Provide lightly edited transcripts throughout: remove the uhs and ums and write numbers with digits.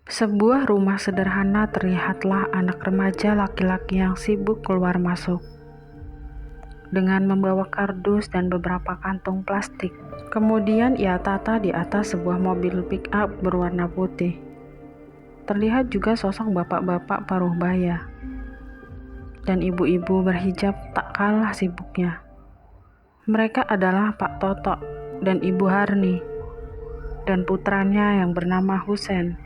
Sebuah rumah sederhana terlihatlah anak remaja laki-laki yang sibuk keluar masuk dengan membawa kardus dan beberapa kantong plastik. Kemudian ia tata di atas sebuah mobil pick-up berwarna putih. Terlihat juga sosok bapak-bapak paruh baya dan ibu-ibu berhijab tak kalah sibuknya. Mereka adalah Pak Toto dan Ibu Harni dan putranya yang bernama Husen.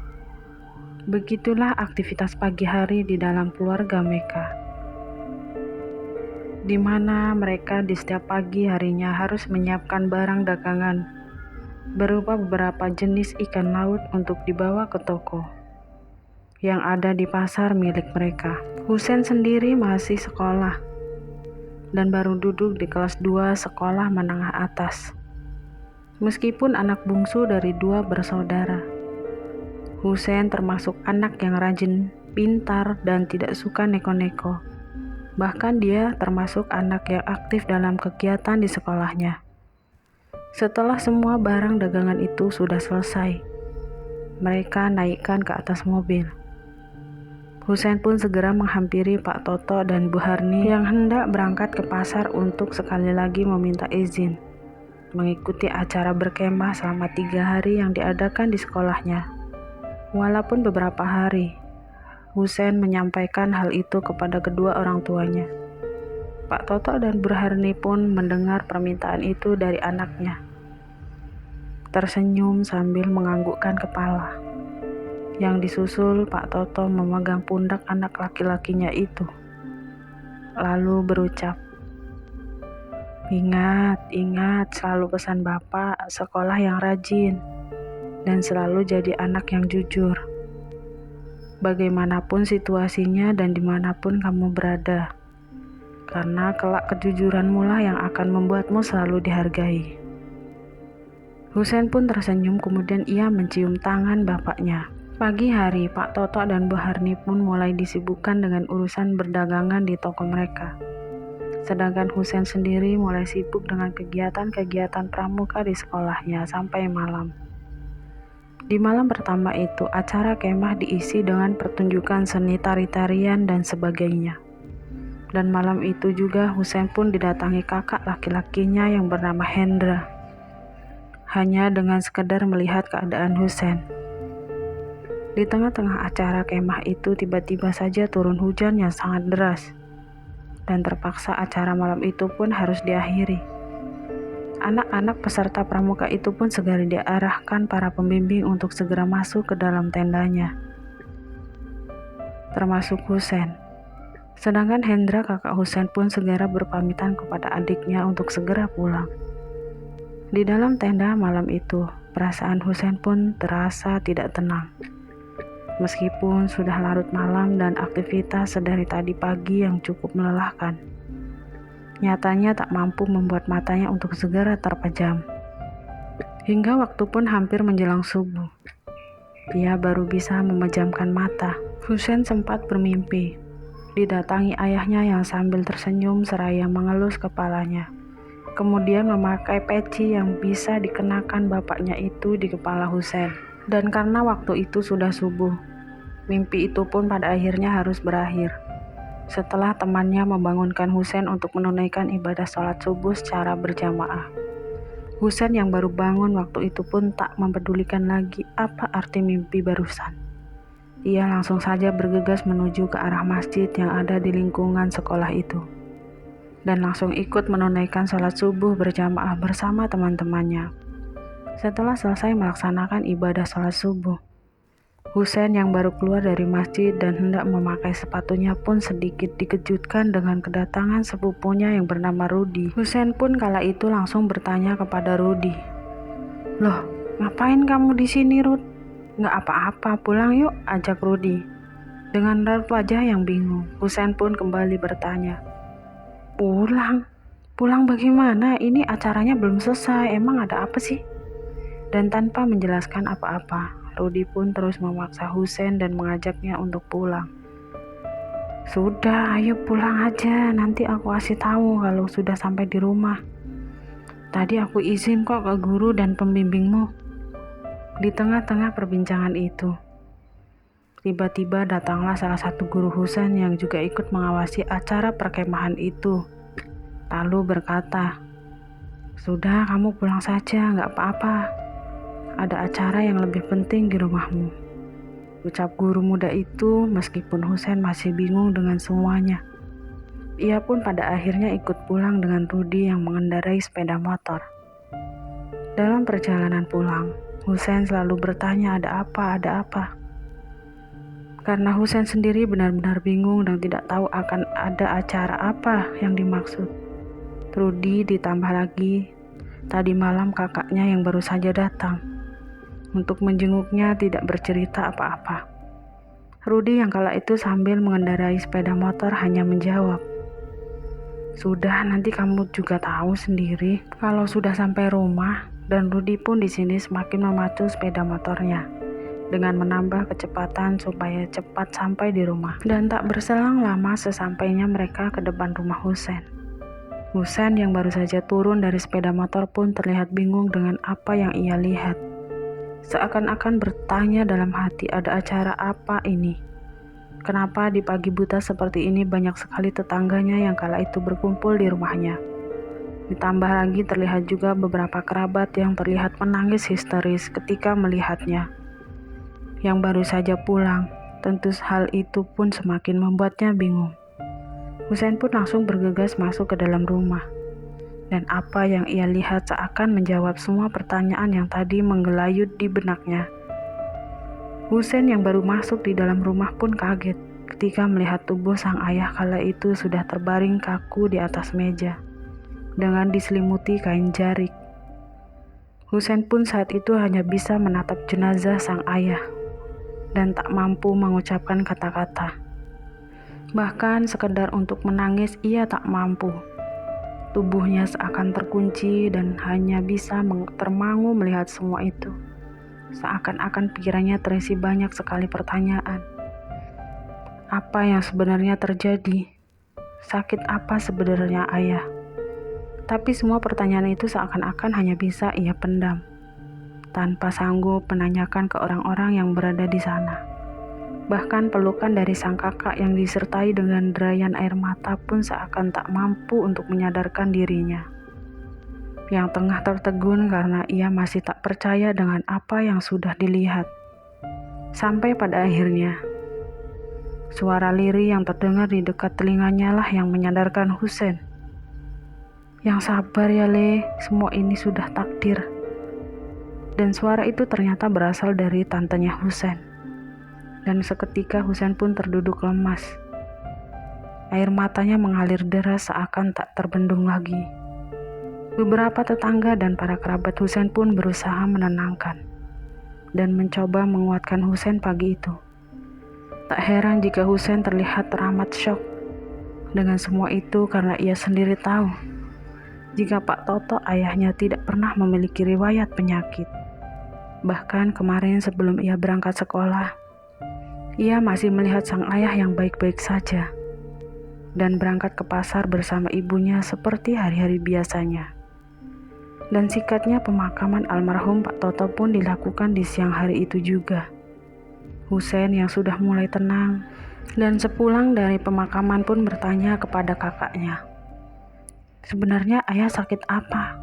Begitulah aktivitas pagi hari di dalam keluarga Meka, di mana mereka di setiap pagi harinya harus menyiapkan barang dagangan berupa beberapa jenis ikan laut untuk dibawa ke toko yang ada di pasar milik mereka. Husen sendiri masih sekolah dan baru duduk di kelas 2 sekolah menengah atas. Meskipun anak bungsu dari 2 bersaudara, Husen termasuk anak yang rajin, pintar, dan tidak suka neko-neko. Bahkan dia termasuk anak yang aktif dalam kegiatan di sekolahnya. Setelah semua barang dagangan itu sudah selesai, mereka naikkan ke atas mobil. Husen pun segera menghampiri Pak Toto dan Bu Harni yang hendak berangkat ke pasar untuk sekali lagi meminta izin mengikuti acara berkemah selama 3 hari yang diadakan di sekolahnya. Walaupun beberapa hari, Husen menyampaikan hal itu kepada kedua orang tuanya. Pak Toto dan Bu Harni pun mendengar permintaan itu dari anaknya. Tersenyum sambil menganggukkan kepala. Yang disusul Pak Toto memegang pundak anak laki-lakinya itu. Lalu berucap, Ingat, selalu pesan Bapak, sekolah yang rajin, dan selalu jadi anak yang jujur. Bagaimanapun situasinya dan dimanapun kamu berada, karena kelak kejujuranmu lah yang akan membuatmu selalu dihargai. Husen pun tersenyum, kemudian ia mencium tangan bapaknya. Pagi hari, Pak Toto dan Bu Harni pun mulai disibukkan dengan urusan berdagangan di toko mereka. Sedangkan Husen sendiri mulai sibuk dengan kegiatan-kegiatan pramuka di sekolahnya sampai malam. Di malam pertama itu, acara kemah diisi dengan pertunjukan seni tari-tarian dan sebagainya. Dan malam itu juga Husen pun didatangi kakak laki-lakinya yang bernama Hendra. Hanya dengan sekedar melihat keadaan Husen. Di tengah-tengah acara kemah itu tiba-tiba saja turun hujan yang sangat deras. Dan terpaksa acara malam itu pun harus diakhiri. Anak-anak peserta pramuka itu pun segera diarahkan para pembimbing untuk segera masuk ke dalam tendanya, termasuk Husen. Sedangkan Hendra, kakak Husen, pun segera berpamitan kepada adiknya untuk segera pulang. Di dalam tenda malam itu, perasaan Husen pun terasa tidak tenang. Meskipun sudah larut malam dan aktivitas sedari tadi pagi yang cukup melelahkan, nyatanya tak mampu membuat matanya untuk segera terpejam. Hingga waktu pun hampir menjelang subuh, dia baru bisa memejamkan mata. Husen sempat bermimpi didatangi ayahnya yang sambil tersenyum seraya mengelus kepalanya. Kemudian memakai peci yang bisa dikenakan bapaknya itu di kepala Husen. Dan karena waktu itu sudah subuh, mimpi itu pun pada akhirnya harus berakhir. Setelah temannya membangunkan Husen untuk menunaikan ibadah sholat subuh secara berjamaah. Husen yang baru bangun waktu itu pun tak mempedulikan lagi apa arti mimpi barusan. Ia langsung saja bergegas menuju ke arah masjid yang ada di lingkungan sekolah itu. Dan langsung ikut menunaikan sholat subuh berjamaah bersama teman-temannya. Setelah selesai melaksanakan ibadah sholat subuh, Husen yang baru keluar dari masjid dan hendak memakai sepatunya pun sedikit dikejutkan dengan kedatangan sepupunya yang bernama Rudi. Husen pun kala itu langsung bertanya kepada Rudi, "Loh, ngapain kamu di sini, Rud?" "Nggak apa-apa, pulang yuk," ajak Rudi. Dengan raut wajah yang bingung, Husen pun kembali bertanya, "Pulang? Pulang bagaimana? Ini acaranya belum selesai, emang ada apa sih?" Dan tanpa menjelaskan apa-apa, Rudi pun terus memaksa Husen dan mengajaknya untuk pulang. "Sudah, ayo pulang aja, nanti aku kasih tahu kalau sudah sampai di rumah. Tadi aku izin kok ke guru dan pembimbingmu." Di tengah-tengah perbincangan itu, Tiba-tiba datanglah salah satu guru Husain yang juga ikut mengawasi acara perkemahan itu. Lalu berkata, "Sudah, kamu pulang saja, nggak apa-apa. Ada acara yang lebih penting di rumahmu." Ucap guru muda itu meskipun Husain masih bingung dengan semuanya. Ia pun pada akhirnya ikut pulang dengan Rudi yang mengendarai sepeda motor. Dalam perjalanan pulang, Husain selalu bertanya ada apa. Karena Husain sendiri benar-benar bingung dan tidak tahu akan ada acara apa yang dimaksud. Rudi ditambah lagi, tadi malam kakaknya yang baru saja datang. Untuk menjenguknya tidak bercerita apa-apa. Rudi yang kala itu sambil mengendarai sepeda motor hanya menjawab, "Sudah, nanti kamu juga tahu sendiri kalau sudah sampai rumah." Dan Rudi pun di sini semakin memacu sepeda motornya dengan menambah kecepatan supaya cepat sampai di rumah. Dan tak berselang lama sesampainya mereka ke depan rumah Husain. Husain yang baru saja turun dari sepeda motor pun terlihat bingung dengan apa yang ia lihat. Seakan-akan bertanya dalam hati, ada acara apa ini? Kenapa di pagi buta seperti ini banyak sekali tetangganya yang kala itu berkumpul di rumahnya? Ditambah lagi terlihat juga beberapa kerabat yang terlihat menangis histeris ketika melihatnya. Yang baru saja pulang, tentu hal itu pun semakin membuatnya bingung. Husain pun langsung bergegas masuk ke dalam rumah. Dan apa yang ia lihat seakan menjawab semua pertanyaan yang tadi menggelayut di benaknya. Husain yang baru masuk di dalam rumah pun kaget ketika melihat tubuh sang ayah kala itu sudah terbaring kaku di atas meja dengan diselimuti kain jarik. Husain pun saat itu hanya bisa menatap jenazah sang ayah dan tak mampu mengucapkan kata-kata. Bahkan sekedar untuk menangis ia tak mampu. Tubuhnya seakan terkunci dan hanya bisa termangu melihat semua itu. Seakan-akan pikirannya terisi banyak sekali pertanyaan. Apa yang sebenarnya terjadi? Sakit apa sebenarnya ayah? Tapi semua pertanyaan itu seakan-akan hanya bisa ia pendam, tanpa sanggup menanyakan ke orang-orang yang berada di sana. Bahkan pelukan dari sang kakak yang disertai dengan derayan air mata pun seakan tak mampu untuk menyadarkan dirinya, yang tengah tertegun karena ia masih tak percaya dengan apa yang sudah dilihat. Sampai pada akhirnya, suara lirih yang terdengar di dekat telinganya lah yang menyadarkan Husain. "Yang sabar ya Le, semua ini sudah takdir." Dan suara itu ternyata berasal dari tantenya Husain. Dan seketika Husain pun terduduk lemas. Air matanya mengalir deras seakan tak terbendung lagi. Beberapa tetangga dan para kerabat Husain pun berusaha menenangkan dan mencoba menguatkan Husain pagi itu. Tak heran jika Husain terlihat teramat syok dengan semua itu karena ia sendiri tahu jika Pak Toto ayahnya tidak pernah memiliki riwayat penyakit. Bahkan kemarin sebelum ia berangkat sekolah, ia masih melihat sang ayah yang baik-baik saja dan berangkat ke pasar bersama ibunya seperti hari-hari biasanya. Dan sikatnya pemakaman almarhum Pak Toto pun dilakukan di siang hari itu juga. Husain yang sudah mulai tenang dan sepulang dari pemakaman pun bertanya kepada kakaknya, "Sebenarnya ayah sakit apa?"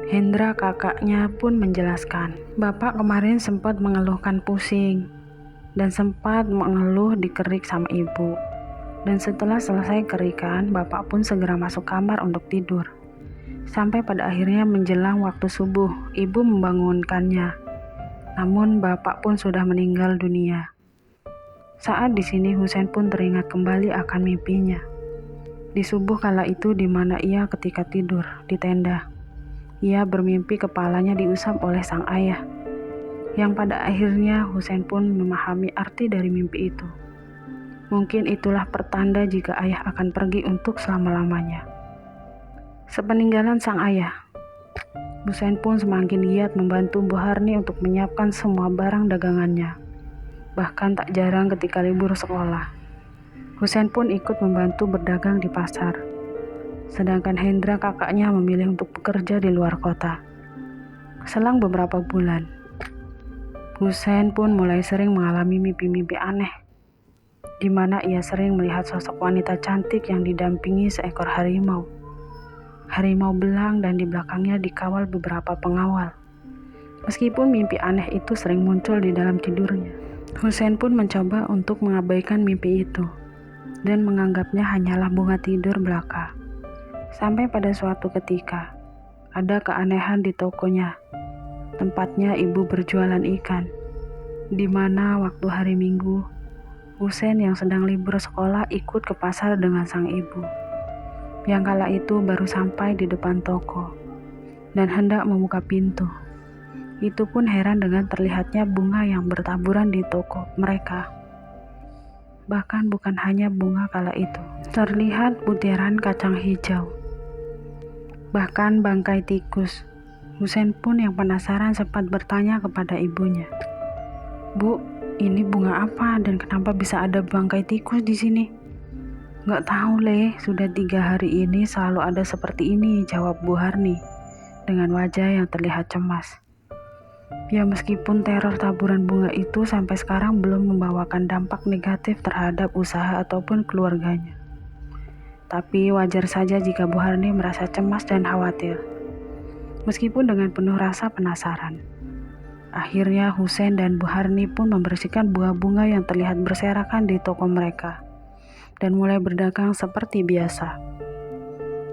Hendra kakaknya pun menjelaskan, "Bapak kemarin sempat mengeluhkan pusing dan sempat mengeluh dikerik sama ibu. Dan setelah selesai kerikan, bapak pun segera masuk kamar untuk tidur. Sampai pada akhirnya menjelang waktu subuh, ibu membangunkannya. Namun bapak pun sudah meninggal dunia." Saat di sini Husain pun teringat kembali akan mimpinya. Di subuh kala itu di mana ia ketika tidur di tenda. Ia bermimpi kepalanya diusap oleh sang ayah. Yang pada akhirnya Husain pun memahami arti dari mimpi itu. Mungkin itulah pertanda jika ayah akan pergi untuk selama-lamanya. Sepeninggalan sang ayah, Husain pun semakin giat membantu Bu Harni untuk menyiapkan semua barang dagangannya. Bahkan tak jarang ketika libur sekolah, Husain pun ikut membantu berdagang di pasar. Sedangkan Hendra kakaknya memilih untuk bekerja di luar kota. Selang beberapa bulan, Husein pun mulai sering mengalami mimpi-mimpi aneh, di mana ia sering melihat sosok wanita cantik yang didampingi seekor harimau. Harimau belang dan di belakangnya dikawal beberapa pengawal. Meskipun mimpi aneh itu sering muncul di dalam tidurnya, Husein pun mencoba untuk mengabaikan mimpi itu dan menganggapnya hanyalah bunga tidur belaka. Sampai pada suatu ketika, ada keanehan di tokonya. Tempatnya ibu berjualan ikan, di mana waktu hari Minggu, Husein yang sedang libur sekolah ikut ke pasar dengan sang ibu, yang kala itu baru sampai di depan toko dan hendak membuka pintu. Itu pun heran dengan terlihatnya bunga yang bertaburan di toko mereka. Bahkan bukan hanya bunga kala itu, terlihat butiran kacang hijau, bahkan bangkai tikus. Husein pun yang penasaran sempat bertanya kepada ibunya, "Bu, ini bunga apa dan kenapa bisa ada bangkai tikus di sini?" "Nggak tahu, Le, sudah 3 hari ini selalu ada seperti ini," jawab Bu Harni dengan wajah yang terlihat cemas. Ya, meskipun teror taburan bunga itu sampai sekarang belum membawakan dampak negatif terhadap usaha ataupun keluarganya. Tapi wajar saja jika Bu Harni merasa cemas dan khawatir, meskipun dengan penuh rasa penasaran. Akhirnya Husein dan Bu Harni pun membersihkan bunga-bunga yang terlihat berserakan di toko mereka dan mulai berdagang seperti biasa.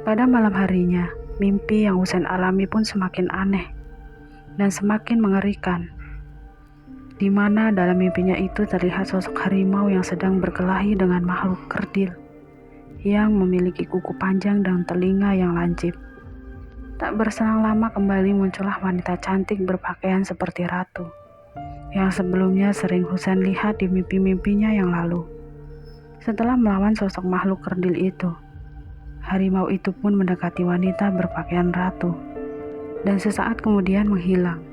Pada malam harinya, mimpi yang Husein alami pun semakin aneh dan semakin mengerikan, di mana dalam mimpinya itu terlihat sosok harimau yang sedang berkelahi dengan makhluk kerdil yang memiliki kuku panjang dan telinga yang lancip. Tak berselang lama kembali muncullah wanita cantik berpakaian seperti ratu, yang sebelumnya sering Husein lihat di mimpi-mimpinya yang lalu. Setelah melawan sosok makhluk kerdil itu, harimau itu pun mendekati wanita berpakaian ratu, dan sesaat kemudian menghilang.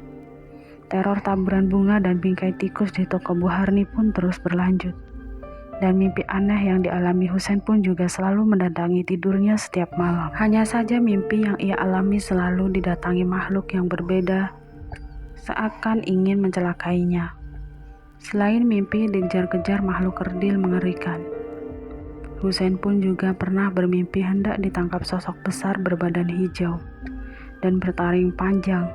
Teror taburan bunga dan bingkai tikus di toko Bu Harni pun terus berlanjut, dan mimpi aneh yang dialami Husein pun juga selalu mendatangi tidurnya setiap malam. Hanya saja mimpi yang ia alami selalu didatangi makhluk yang berbeda, seakan ingin mencelakainya. Selain mimpi dikejar-kejar makhluk kerdil mengerikan, Husein pun juga pernah bermimpi hendak ditangkap sosok besar berbadan hijau dan bertaring panjang.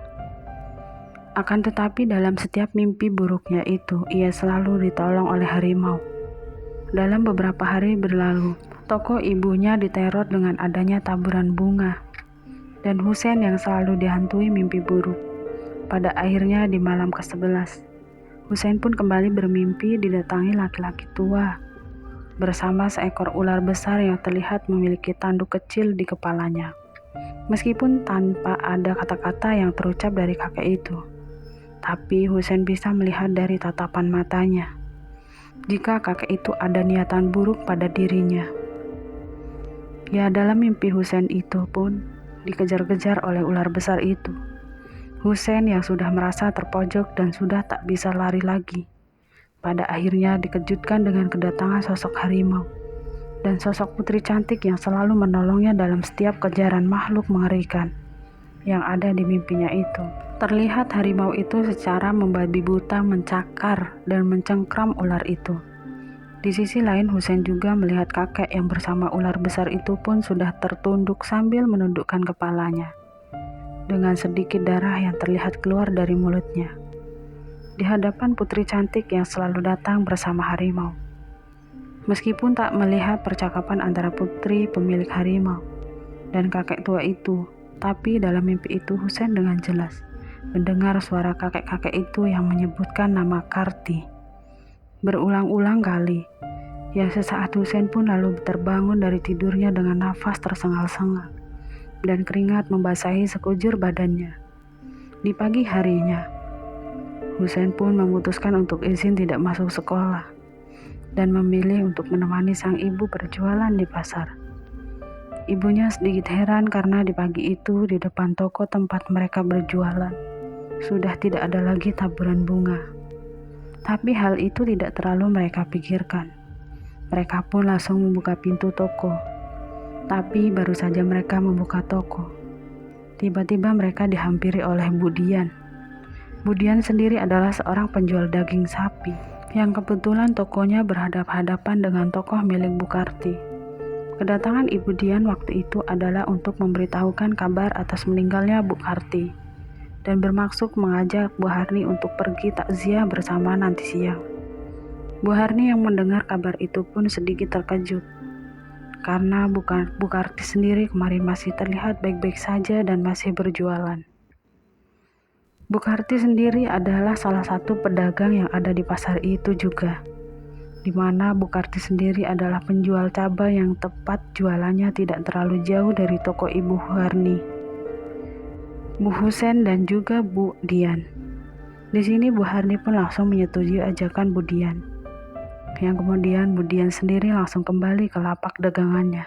Akan tetapi dalam setiap mimpi buruknya itu, ia selalu ditolong oleh harimau. Dalam beberapa hari berlalu, toko ibunya diteror dengan adanya taburan bunga, dan Husein yang selalu dihantui mimpi buruk. Pada akhirnya di malam ke-11, Husein pun kembali bermimpi didatangi laki-laki tua bersama seekor ular besar yang terlihat memiliki tanduk kecil di kepalanya. Meskipun tanpa ada kata-kata yang terucap dari kakek itu, tapi Husein bisa melihat dari tatapan matanya jika kakek itu ada niatan buruk pada dirinya. Ya, dalam mimpi Husein itu pun dikejar-kejar oleh ular besar itu. Husein yang sudah merasa terpojok dan sudah tak bisa lari lagi, pada akhirnya dikejutkan dengan kedatangan sosok harimau dan sosok putri cantik yang selalu menolongnya dalam setiap kejaran makhluk mengerikan yang ada di mimpinya itu. Terlihat harimau itu secara membabi buta mencakar dan mencengkram ular itu. Di sisi lain, Husein juga melihat kakek yang bersama ular besar itu pun sudah tertunduk sambil menundukkan kepalanya, dengan sedikit darah yang terlihat keluar dari mulutnya, di hadapan putri cantik yang selalu datang bersama harimau. Meskipun tak melihat percakapan antara putri pemilik harimau dan kakek tua itu, tapi dalam mimpi itu Husein dengan jelas mendengar suara kakek-kakek itu yang menyebutkan nama Karti berulang-ulang kali. Ya, sesaat Husein pun lalu terbangun dari tidurnya dengan nafas tersengal-sengal dan keringat membasahi sekujur badannya. Di pagi harinya, Husein pun memutuskan untuk izin tidak masuk sekolah dan memilih untuk menemani sang ibu berjualan di pasar. Ibunya sedikit heran karena di pagi itu di depan toko tempat mereka berjualan sudah tidak ada lagi taburan bunga. Tapi hal itu tidak terlalu mereka pikirkan. Mereka pun langsung membuka pintu toko. Tapi baru saja mereka membuka toko, tiba-tiba mereka dihampiri oleh Bu Dian. Budian sendiri adalah seorang penjual daging sapi yang kebetulan tokonya berhadap-hadapan dengan tokoh milik Bu Karti. Kedatangan Ibu Dian waktu itu adalah untuk memberitahukan kabar atas meninggalnya Bu Karti dan bermaksud mengajak Bu Harni untuk pergi takziah bersama nanti siang. Bu Harni yang mendengar kabar itu pun sedikit terkejut karena Bu Karti sendiri kemarin masih terlihat baik-baik saja dan masih berjualan. Bu Karti sendiri adalah salah satu pedagang yang ada di pasar itu juga, di mana Bu Karti sendiri adalah penjual cabai yang tepat jualannya tidak terlalu jauh dari toko Ibu Harni, Bu Husen dan juga Bu Dian. Di sini Bu Harni pun langsung menyetujui ajakan Bu Dian, yang kemudian Bu Dian sendiri langsung kembali ke lapak dagangannya.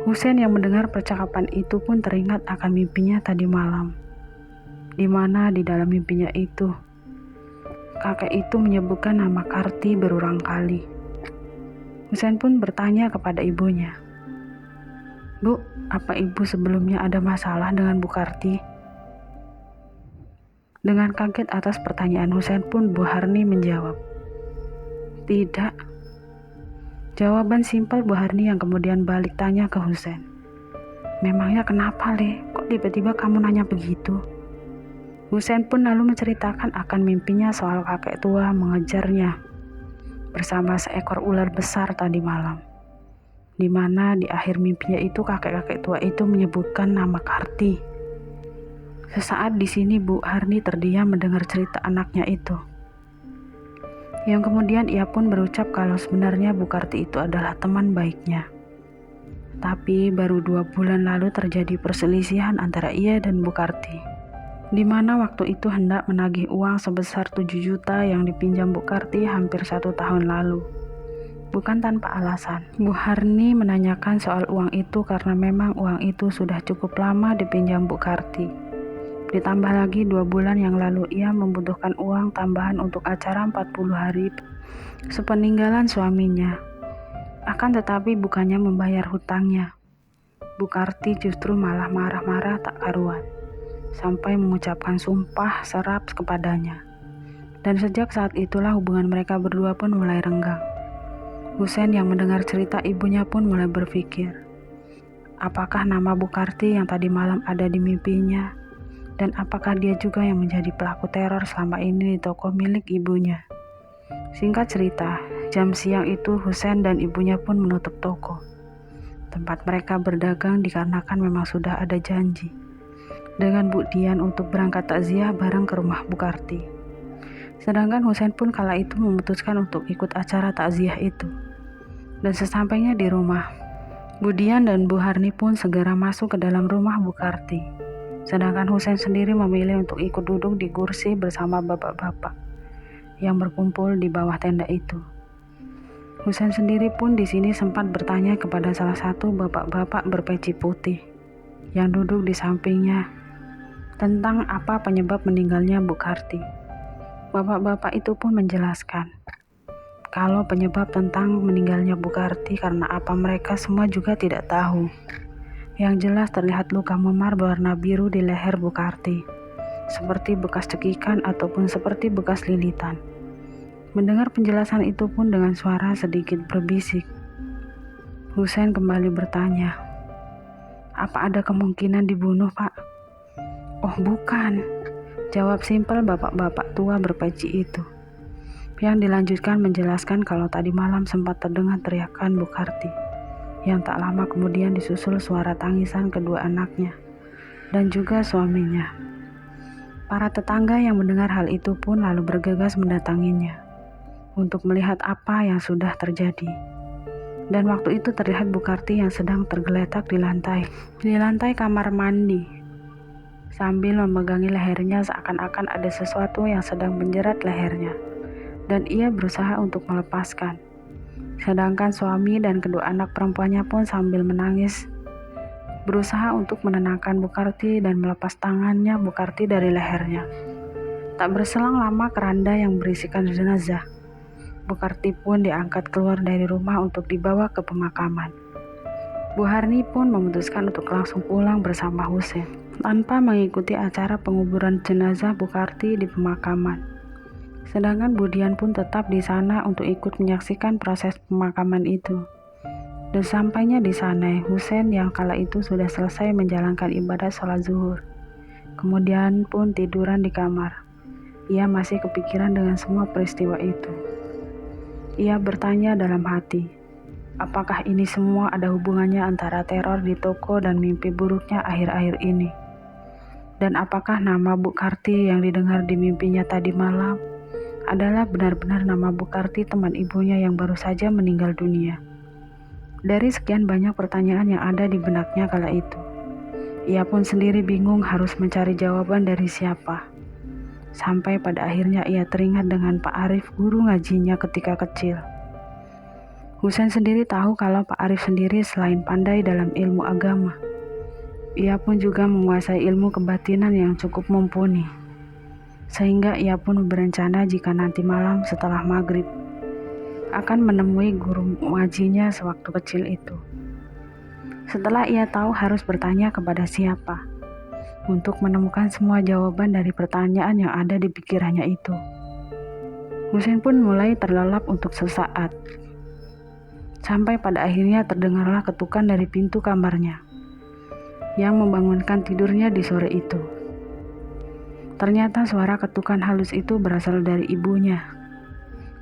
Husen yang mendengar percakapan itu pun teringat akan mimpinya tadi malam, di mana di dalam mimpinya itu, kakek itu menyebutkan nama Karti berulang kali. Husen pun bertanya kepada ibunya, "Bu, apa ibu sebelumnya ada masalah dengan Bu Karti?" Dengan kaget atas pertanyaan Husen pun Bu Harni menjawab, "Tidak." Jawaban simpel Bu Harni yang kemudian balik tanya ke Husen, "Memangnya kenapa, Le? Kok tiba-tiba kamu nanya begitu?" Husen pun lalu menceritakan akan mimpinya soal kakek tua mengejarnya bersama seekor ular besar tadi malam, di mana di akhir mimpinya itu kakek-kakek tua itu menyebutkan nama Karti. Sesaat di sini Bu Harni terdiam mendengar cerita anaknya itu, yang kemudian ia pun berucap kalau sebenarnya Bu Karti itu adalah teman baiknya. Tapi baru 2 bulan lalu terjadi perselisihan antara ia dan Bu Karti, di mana waktu itu hendak menagih uang sebesar 7 juta yang dipinjam Bu Karti hampir 1 tahun lalu. Bukan tanpa alasan, Bu Harni menanyakan soal uang itu karena memang uang itu sudah cukup lama dipinjam Bu Karti. Ditambah lagi 2 bulan yang lalu ia membutuhkan uang tambahan untuk acara 40 hari sepeninggalan suaminya. Akan tetapi bukannya membayar hutangnya, Bu Karti justru malah marah-marah tak karuan, sampai mengucapkan sumpah serap kepadanya. Dan sejak saat itulah hubungan mereka berdua pun mulai renggang. Husen yang mendengar cerita ibunya pun mulai berpikir, apakah nama Bu Karti yang tadi malam ada di mimpinya, dan apakah dia juga yang menjadi pelaku teror selama ini di toko milik ibunya. Singkat cerita, jam siang itu Husen dan ibunya pun menutup toko tempat mereka berdagang dikarenakan memang sudah ada janji dengan Bu Dian untuk berangkat takziah bareng ke rumah Bu Karti. Sedangkan Husen pun kala itu memutuskan untuk ikut acara takziah itu. Dan sesampainya di rumah, Bu Dian dan Bu Harni pun segera masuk ke dalam rumah Bu Karti. Sedangkan Husen sendiri memilih untuk ikut duduk di kursi bersama bapak-bapak yang berkumpul di bawah tenda itu. Husen sendiri pun di sini sempat bertanya kepada salah satu bapak-bapak berpeci putih yang duduk di sampingnya tentang apa penyebab meninggalnya Bu Karti. Bapak-bapak itu pun menjelaskan kalau penyebab tentang meninggalnya Bu Karti karena apa mereka semua juga tidak tahu. Yang jelas terlihat luka memar berwarna biru di leher Bu Karti, seperti bekas cekikan ataupun seperti bekas lilitan. Mendengar penjelasan itu pun dengan suara sedikit berbisik, Husen kembali bertanya, "Apa ada kemungkinan dibunuh, Pak?" "Oh bukan," jawab simpel bapak-bapak tua berpeci itu. Yang dilanjutkan menjelaskan kalau tadi malam sempat terdengar teriakan Bu Karti, yang tak lama kemudian disusul suara tangisan kedua anaknya dan juga suaminya. Para tetangga yang mendengar hal itu pun lalu bergegas mendatanginya untuk melihat apa yang sudah terjadi. Dan waktu itu terlihat Bu Karti yang sedang tergeletak di lantai kamar mandi, sambil memegangi lehernya seakan-akan ada sesuatu yang sedang menjerat lehernya, dan ia berusaha untuk melepaskan. Sedangkan suami dan kedua anak perempuannya pun sambil menangis, berusaha untuk menenangkan Bu Karti dan melepas tangannya Bu Karti dari lehernya. Tak berselang lama keranda yang berisikan jenazah Bu Karti pun diangkat keluar dari rumah untuk dibawa ke pemakaman. Bu Harni pun memutuskan untuk langsung pulang bersama Husein, tanpa mengikuti acara penguburan jenazah Bu Karti di pemakaman. Sedangkan Budian pun tetap di sana untuk ikut menyaksikan proses pemakaman itu. Dan sampainya di sana, Husein yang kala itu sudah selesai menjalankan ibadah sholat zuhur. Kemudian pun tiduran di kamar. Ia masih kepikiran dengan semua peristiwa itu. Ia bertanya dalam hati, apakah ini semua ada hubungannya antara teror di toko dan mimpi buruknya akhir-akhir ini? Dan apakah nama Bu Karti yang didengar di mimpinya tadi malam adalah benar-benar nama Bu Karti, teman ibunya yang baru saja meninggal dunia? Dari sekian banyak pertanyaan yang ada di benaknya kala itu, ia pun sendiri bingung harus mencari jawaban dari siapa. Sampai pada akhirnya ia teringat dengan Pak Arif, guru ngajinya ketika kecil. Husein sendiri tahu kalau Pak Arif sendiri selain pandai dalam ilmu agama, ia pun juga menguasai ilmu kebatinan yang cukup mumpuni. Sehingga ia pun berencana jika nanti malam setelah maghrib akan menemui guru ngajinya sewaktu kecil itu. Setelah ia tahu harus bertanya kepada siapa untuk menemukan semua jawaban dari pertanyaan yang ada di pikirannya itu, Husein pun mulai terlelap untuk sesaat. Sampai pada akhirnya terdengarlah ketukan dari pintu kamarnya yang membangunkan tidurnya di sore itu. Ternyata suara ketukan halus itu berasal dari ibunya,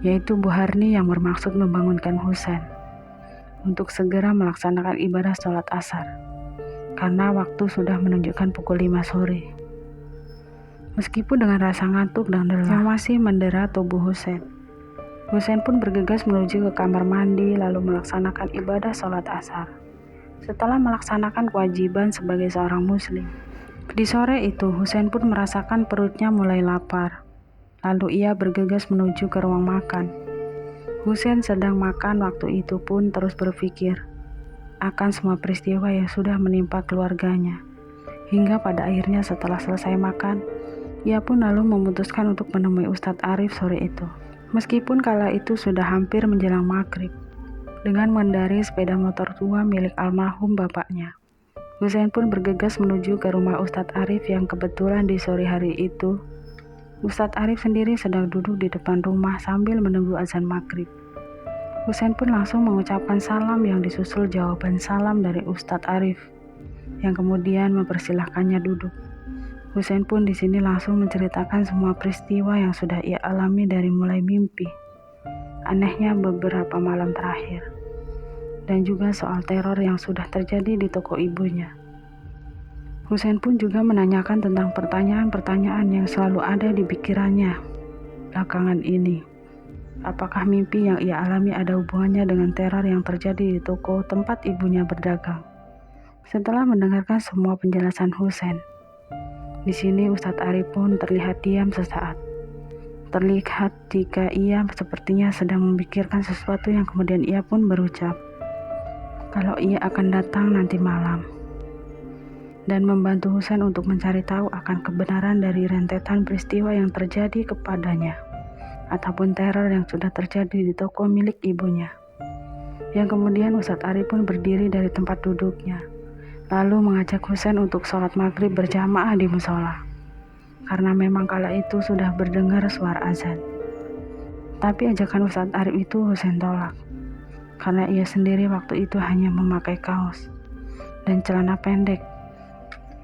yaitu Bu Harni, yang bermaksud membangunkan Husein untuk segera melaksanakan ibadah sholat asar, karena waktu sudah menunjukkan pukul 5 sore. Meskipun dengan rasa ngantuk dan lelah yang masih mendera tubuh Husein, Husein pun bergegas menuju ke kamar mandi lalu melaksanakan ibadah sholat asar. Setelah melaksanakan kewajiban sebagai seorang muslim, di sore itu Husein pun merasakan perutnya mulai lapar. Lalu ia bergegas menuju ke ruang makan. Husein sedang makan waktu itu pun terus berpikir akan semua peristiwa yang sudah menimpa keluarganya. Hingga pada akhirnya setelah selesai makan, ia pun lalu memutuskan untuk menemui Ustadz Arif sore itu. Meskipun kala itu sudah hampir menjelang maghrib, dengan mengendarai sepeda motor tua milik almarhum bapaknya, Husein pun bergegas menuju ke rumah Ustadz Arif yang kebetulan di sore hari itu, Ustadz Arif sendiri sedang duduk di depan rumah sambil menunggu azan maghrib. Husein pun langsung mengucapkan salam yang disusul jawaban salam dari Ustadz Arif, yang kemudian mempersilahkannya duduk. Husein pun di sini langsung menceritakan semua peristiwa yang sudah ia alami dari mulai mimpi anehnya beberapa malam terakhir, dan juga soal teror yang sudah terjadi di toko ibunya. Husein pun juga menanyakan tentang pertanyaan-pertanyaan yang selalu ada di pikirannya belakangan ini. Apakah mimpi yang ia alami ada hubungannya dengan teror yang terjadi di toko tempat ibunya berdagang? Setelah mendengarkan semua penjelasan Husein, di sini Ustadz Arif pun terlihat diam sesaat. Terlihat jika ia sepertinya sedang memikirkan sesuatu yang kemudian ia pun berucap kalau ia akan datang nanti malam dan membantu Husein untuk mencari tahu akan kebenaran dari rentetan peristiwa yang terjadi kepadanya ataupun teror yang sudah terjadi di toko milik ibunya. Yang kemudian Ustadz Arif pun berdiri dari tempat duduknya lalu mengajak Husein untuk sholat maghrib berjamaah di musola, karena memang kala itu sudah berdengar suara azan. Tapi ajakan Ustadz Arif itu Husein tolak, karena ia sendiri waktu itu hanya memakai kaos dan celana pendek,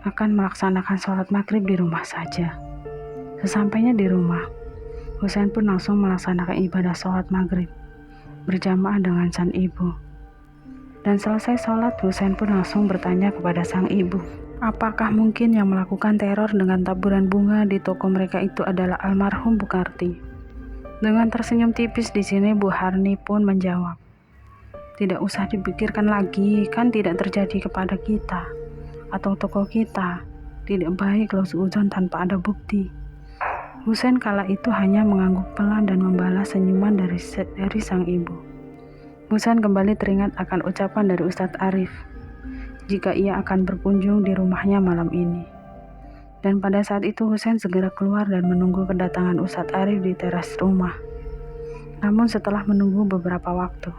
akan melaksanakan sholat maghrib di rumah saja. Sesampainya di rumah, Husein pun langsung melaksanakan ibadah sholat maghrib berjamaah dengan sang ibu. Dan selesai sholat, Husein pun langsung bertanya kepada sang ibu, apakah mungkin yang melakukan teror dengan taburan bunga di toko mereka itu adalah almarhum Bu Karti? Dengan tersenyum tipis di sini, Bu Harni pun menjawab, tidak usah dipikirkan lagi, kan tidak terjadi kepada kita atau toko kita. Tidak baik kalau seuzon tanpa ada bukti. Husein kala itu hanya mengangguk pelan dan membalas senyuman dari sang ibu. Husein kembali teringat akan ucapan dari Ustadz Arif jika ia akan berkunjung di rumahnya malam ini. Dan pada saat itu Husein segera keluar dan menunggu kedatangan Ustadz Arif di teras rumah. Namun setelah menunggu beberapa waktu,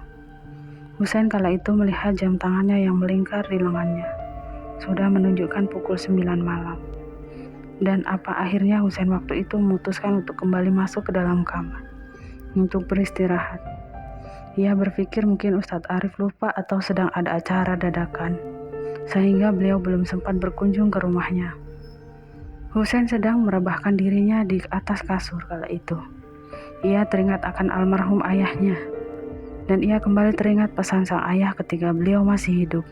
Husain kala itu melihat jam tangannya yang melingkar di lengannya. Sudah menunjukkan pukul 9 malam. Dan apa akhirnya Husain waktu itu memutuskan untuk kembali masuk ke dalam kamar untuk beristirahat. Ia berpikir mungkin Ustadz Arif lupa atau sedang ada acara dadakan, sehingga beliau belum sempat berkunjung ke rumahnya. Husain sedang merebahkan dirinya di atas kasur kala itu. Ia teringat akan almarhum ayahnya, dan ia kembali teringat pesan sang ayah ketika beliau masih hidup.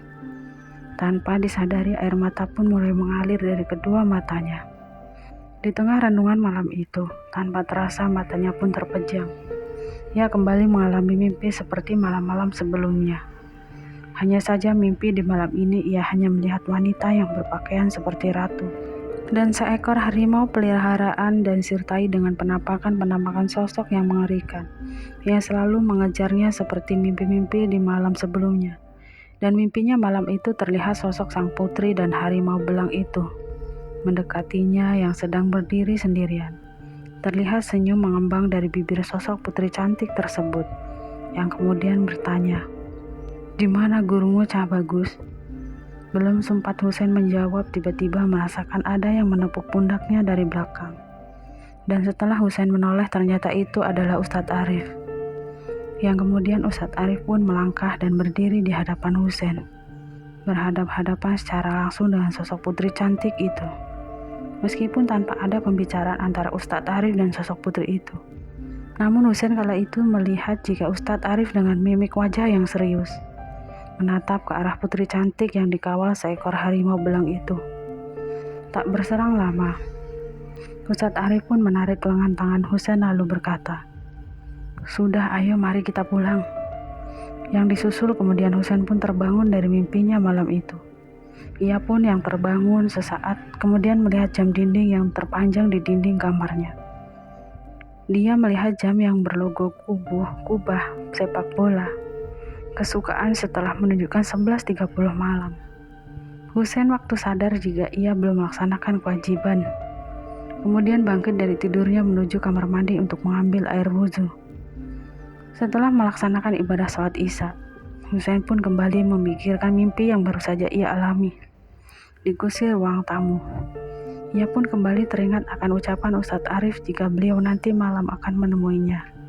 Tanpa disadari air mata pun mulai mengalir dari kedua matanya. Di tengah renungan malam itu, tanpa terasa matanya pun terpejam. Ia kembali mengalami mimpi seperti malam-malam sebelumnya. Hanya saja mimpi di malam ini ia hanya melihat wanita yang berpakaian seperti ratu dan seekor harimau peliharaan dan disertai dengan penampakan-penampakan sosok yang mengerikan. Ia selalu mengejarnya seperti mimpi-mimpi di malam sebelumnya. Dan mimpinya malam itu terlihat sosok sang putri dan harimau belang itu mendekatinya yang sedang berdiri sendirian. Terlihat senyum mengembang dari bibir sosok putri cantik tersebut, yang kemudian bertanya, "Di mana gurumu, Cah Bagus?" Belum sempat Husain menjawab, tiba-tiba merasakan ada yang menepuk pundaknya dari belakang. Dan setelah Husain menoleh, ternyata itu adalah Ustadz Arif. Yang kemudian Ustadz Arif pun melangkah dan berdiri di hadapan Husain, berhadap-hadapan secara langsung dengan sosok putri cantik itu. Meskipun tanpa ada pembicaraan antara Ustadz Arif dan sosok putri itu. Namun Husain kala itu melihat jika Ustadz Arif dengan mimik wajah yang serius menatap ke arah putri cantik yang dikawal seekor harimau belang itu. Tak berserang lama, Ustadz Arif pun menarik lengan tangan Husain lalu berkata, "Sudah, ayo mari kita pulang." Yang disusul kemudian Husain pun terbangun dari mimpinya malam itu. Ia pun yang terbangun sesaat kemudian melihat jam dinding yang terpanjang di dinding kamarnya. Dia melihat jam yang berlogo kubah sepak bola kesukaan setelah menunjukkan 11.30 malam. Husain waktu sadar jika ia belum melaksanakan kewajiban. Kemudian bangkit dari tidurnya menuju kamar mandi untuk mengambil air wudhu. Setelah melaksanakan ibadah sholat isya, Husain pun kembali memikirkan mimpi yang baru saja ia alami di kursi ruang tamu. Ia pun kembali teringat akan ucapan Ustadz Arif jika beliau nanti malam akan menemuinya.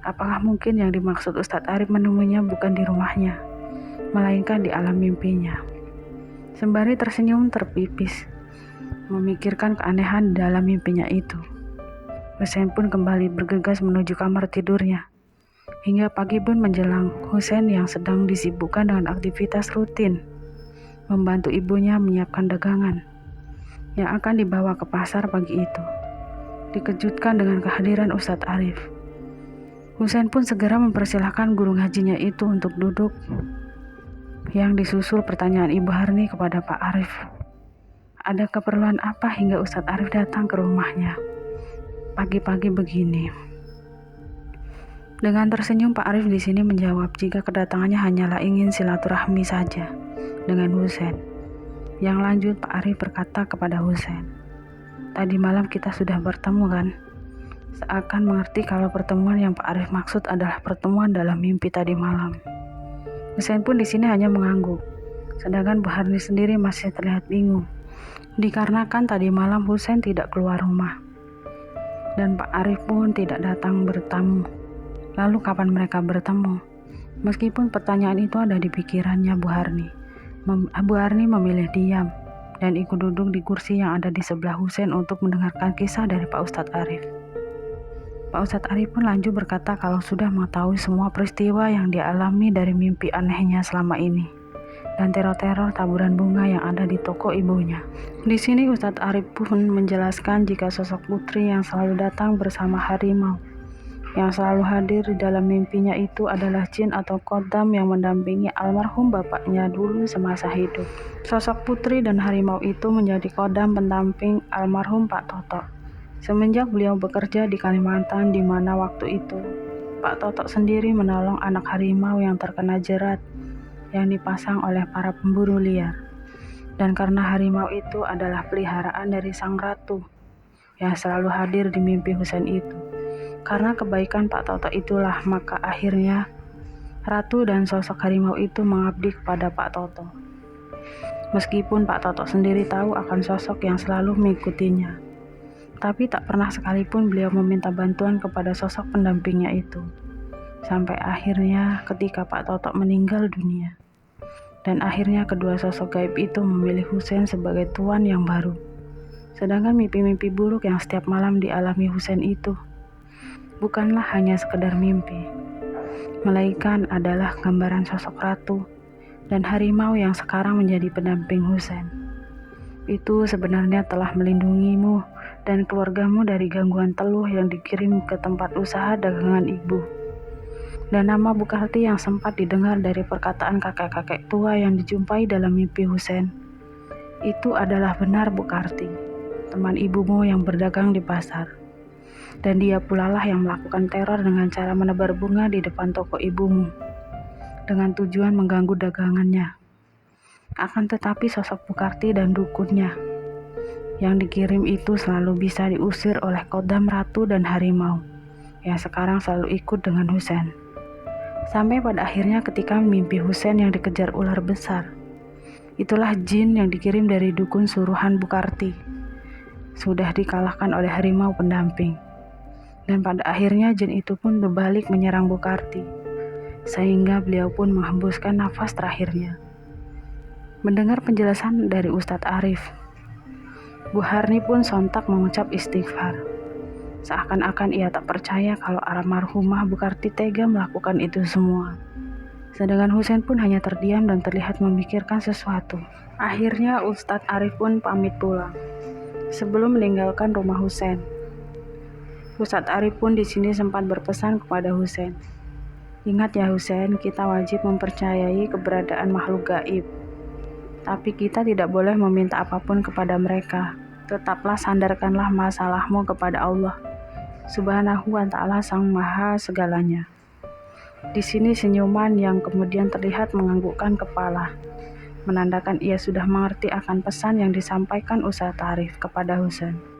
Apakah mungkin yang dimaksud Ustadz Arif menemuinya bukan di rumahnya, melainkan di alam mimpinya? Sembari tersenyum terpipis, memikirkan keanehan dalam mimpinya itu, Husain pun kembali bergegas menuju kamar tidurnya. Hingga pagi pun menjelang, Husain yang sedang disibukkan dengan aktivitas rutin, membantu ibunya menyiapkan dagangan yang akan dibawa ke pasar pagi itu, dikejutkan dengan kehadiran Ustadz Arif. Husain pun segera mempersilahkan guru ngajinya itu untuk duduk, yang disusul pertanyaan Ibu Harni kepada Pak Arif. Ada keperluan apa hingga Ustadz Arif datang ke rumahnya pagi-pagi begini? Dengan tersenyum Pak Arif di sini menjawab jika kedatangannya hanyalah ingin silaturahmi saja dengan Husain. Yang lanjut Pak Arif berkata kepada Husain, "Tadi malam kita sudah bertemu kan?" Seakan mengerti kalau pertemuan yang Pak Arif maksud adalah pertemuan dalam mimpi tadi malam. Husain pun di sini hanya mengangguk, sedangkan Bu Harni sendiri masih terlihat bingung, dikarenakan tadi malam Husain tidak keluar rumah dan Pak Arif pun tidak datang bertamu. Lalu kapan mereka bertemu? Meskipun pertanyaan itu ada di pikirannya Bu Harni, Bu Harni memilih diam dan ikut duduk di kursi yang ada di sebelah Husain untuk mendengarkan kisah dari Pak Ustadz Arif. Pak Ustadz Arif pun lanjut berkata kalau sudah mengetahui semua peristiwa yang dialami dari mimpi anehnya selama ini dan teror-teror taburan bunga yang ada di toko ibunya. Di sini Ustadz Arif pun menjelaskan jika sosok putri yang selalu datang bersama harimau yang selalu hadir di dalam mimpinya itu adalah jin atau kodam yang mendampingi almarhum bapaknya dulu semasa hidup. Sosok putri dan harimau itu menjadi kodam pendamping almarhum Pak Toto semenjak beliau bekerja di Kalimantan, di mana waktu itu Pak Toto sendiri menolong anak harimau yang terkena jerat yang dipasang oleh para pemburu liar. Dan karena harimau itu adalah peliharaan dari sang ratu yang selalu hadir di mimpi Husain itu, karena kebaikan Pak Toto itulah maka akhirnya Ratu dan sosok harimau itu mengabdi kepada Pak Toto. Meskipun Pak Toto sendiri tahu akan sosok yang selalu mengikutinya, tapi tak pernah sekalipun beliau meminta bantuan kepada sosok pendampingnya itu. Sampai akhirnya ketika Pak Toto meninggal dunia, dan akhirnya kedua sosok gaib itu memilih Husein sebagai tuan yang baru. Sedangkan mimpi-mimpi buruk yang setiap malam dialami Husein itu bukanlah hanya sekedar mimpi, melainkan adalah gambaran sosok ratu dan harimau yang sekarang menjadi pendamping Husein. Itu sebenarnya telah melindungimu dan keluargamu dari gangguan teluh yang dikirim ke tempat usaha dagangan ibu. Dan nama Bukarti yang sempat didengar dari perkataan kakek-kakek tua yang dijumpai dalam mimpi Husein, itu adalah benar Bukarti, teman ibumu yang berdagang di pasar. Dan dia pula lah yang melakukan teror dengan cara menebar bunga di depan toko ibumu, dengan tujuan mengganggu dagangannya. Akan tetapi sosok Bukarti dan dukunnya yang dikirim itu selalu bisa diusir oleh kodam ratu dan harimau, yang sekarang selalu ikut dengan Husein. Sampai pada akhirnya ketika mimpi Husein yang dikejar ular besar, itulah jin yang dikirim dari dukun suruhan Bukarti sudah dikalahkan oleh harimau pendamping. Dan pada akhirnya jin itu pun berbalik menyerang Bukarti, sehingga beliau pun menghembuskan nafas terakhirnya. Mendengar penjelasan dari Ustadz Arif, Bu Harni pun sontak mengucap istighfar. Seakan-akan ia tak percaya kalau almarhumah Bukarti tega melakukan itu semua. Sedangkan Husein pun hanya terdiam dan terlihat memikirkan sesuatu. Akhirnya Ustadz Arif pun pamit pulang. Sebelum meninggalkan rumah Husein, Ustadz Arif pun di sini sempat berpesan kepada Husein. Ingat ya Husein, kita wajib mempercayai keberadaan makhluk gaib. Tapi kita tidak boleh meminta apapun kepada mereka. Tetaplah sandarkanlah masalahmu kepada Allah Subhanahu wa Ta'ala, Sang Maha Segalanya. Di sini senyuman yang kemudian terlihat menganggukkan kepala, menandakan ia sudah mengerti akan pesan yang disampaikan Ustadz Arif kepada Husein.